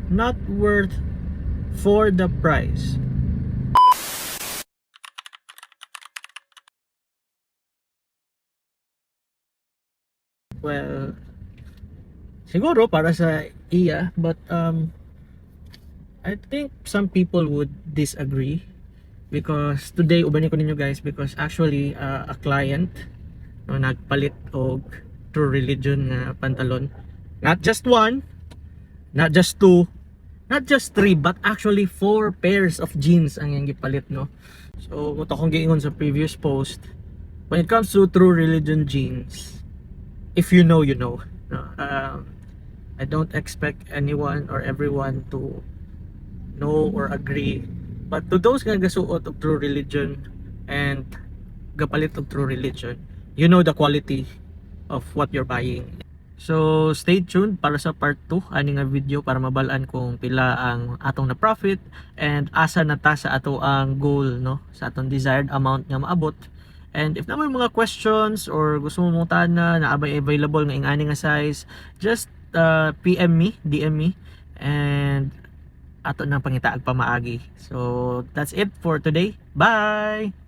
not worth for the price. Well, siguro para sa iya, but I think some people would disagree because today ubanin ko ninyo guys, because actually a client no, nagpalit og True Religion na pantalon, not just one, not just two, not just three, but actually four pairs of jeans ang yung gipalit, no. So kung akong giingon sa previous post, when it comes to True Religion jeans, if you know, you know, no? I don't expect anyone or everyone to know or agree, but to those nga gasuot of True Religion and gapalit of True Religion, you know the quality of what you're buying. So stay tuned para sa part 2 ani nga video para mabalaan kung pila ang atong na profit and asa na ta sa ato ang goal, no, sa atong desired amount nga maabot. And if na may mga questions or gusto mo mong tana na abay available nga ingani nga size, just PM me, DM me, and ato nang pangitaag pamaagi. So that's it for today. Bye.